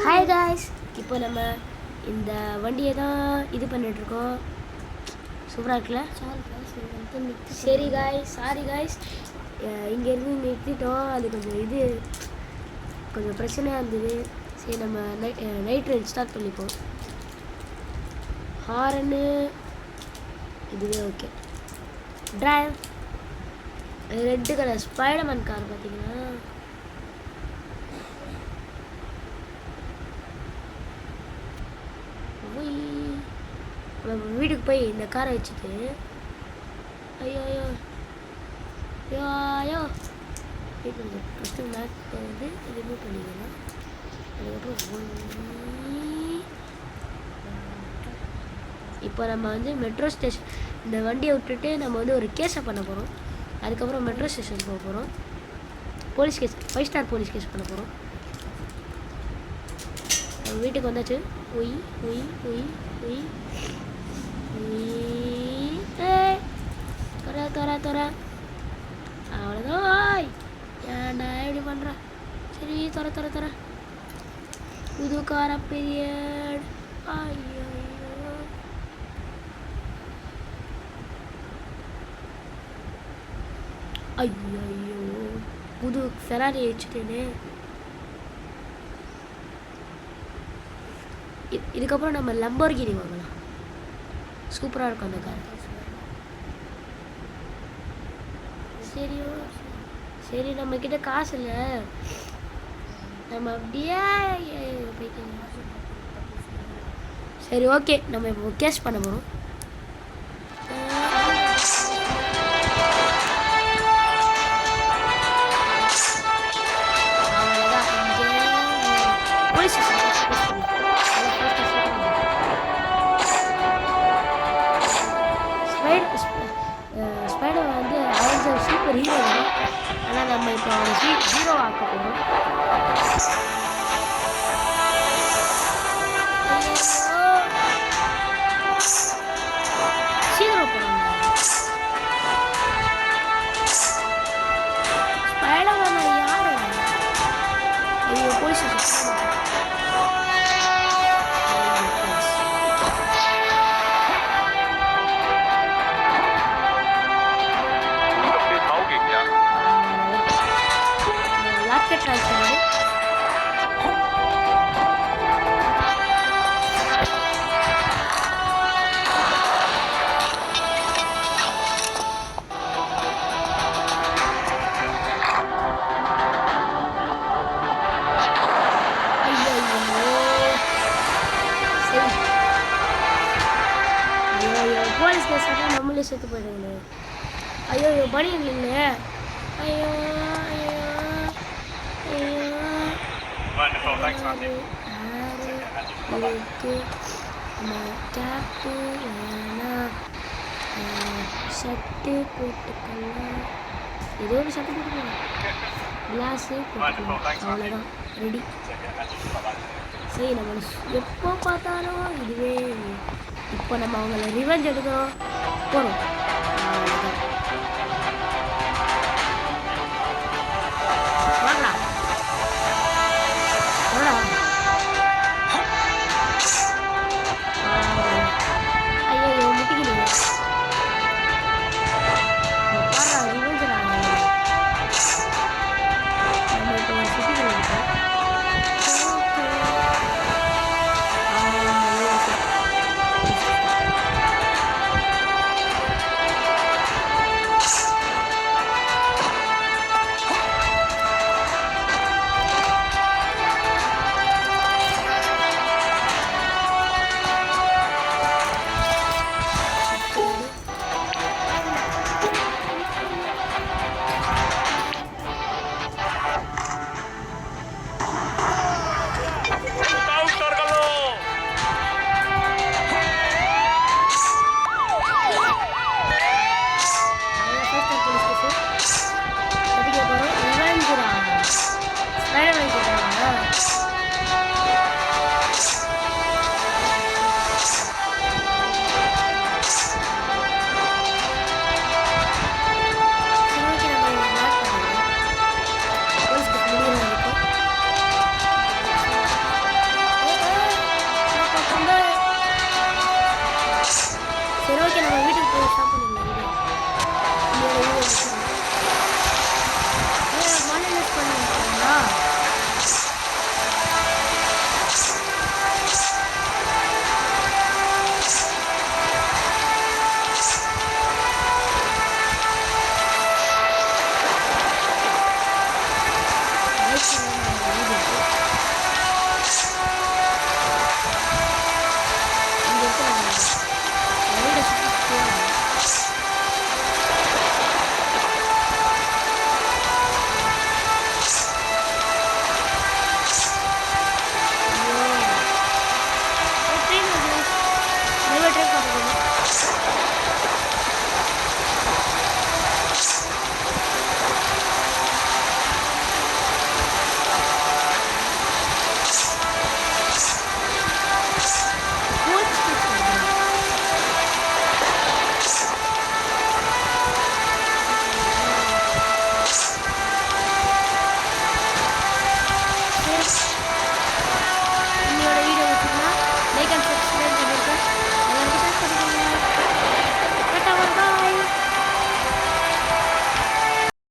Hi guys, இப்போ நம்ம இந்த வண்டியை தான் இது பண்ணிகிட்ருக்கோம். சூப்பராக இருக்குல்ல? சரி காய்ஸ், சாரி காய்ஸ், இங்கேருந்து நிறுத்திட்டோம். அது கொஞ்சம் பிரச்சனையாக இருந்தது. சரி, நம்ம நைட் ரைட் ஸ்டார்ட் பண்ணிப்போம். ஹாரனு இதுவே okay. Drive. Red colour Spiderman car பார்த்தீங்கன்னா நம்ம வீட்டுக்கு போய் இந்த காரை வச்சுட்டு ஐயோ ஐயோ ஐயோ ஐயோ ஃபஸ்ட்டு மேட் வந்து ரிமூவ் பண்ணிக்கலாம். அதுக்கப்புறம் இப்போ நம்ம வந்து மெட்ரோ ஸ்டேஷன் இந்த வண்டியை விட்டுட்டு நம்ம வந்து ஒரு கேஸை பண்ண போகிறோம். அதுக்கப்புறம் மெட்ரோ ஸ்டேஷன் போக போகிறோம். Police case, 5 star police case பண்ண போகிறோம். நம்ம வீட்டுக்கு வந்தாச்சு. ஒய் ஒய் ஒய் ஒய் தொர தொர தொர அவ்வளோதான். ஏன்டா எப்படி பண்ணுற? சரி, தொர தொர தொர புது கார பீரியட். ஐயோ ஐயோ ஐயோ, புது ஃபெராரி வச்சுட்டேனே. இதுக்கப்புறம் நம்ம லம்போர்கினி வாங்கலாம். சூப்பராக இருக்கும் அந்த கார். சரி, நம்மக்கிட்ட காசு இல்லை. நம்ம அப்படியே போயிட்டு சரி, ஓகே, நம்ம இப்போ கேஷ் பண்ண போகிறோம். ஸ்பைடர் வந்து அவன் சூப்பர் ஹீரோ தான். ஆனால் நம்ம இப்போ அவனை ஹீரோ ஆக்க போகிறோம். சீக்கிரம் போகிறாங்க. ஸ்பைடர் வந்து யாரு? ஐயோ, போலீஸ் போலீஸ் கேஸ் நம்மளே செத்து போயிடுங்க. ஐயோ பணி இல்லைங்க. ஐயோ ஐயோ ஐயோ, கேப்பு வேணாம், ஷர்ட்டு போட்டுக்கலாம். ஏதோ ஒரு ஷர்ட்டு போட்டுக்கலாம், கிளாஸு போட்டுக்கலாம், அவ்வளோதான், ரெடி. சரி, நம்ம எப்போ பார்த்தாலும் இதுவே. இப்போ நம்ம அவங்கள ரிவெஞ்ச் எடுக்கிறோம் போகிறோம்.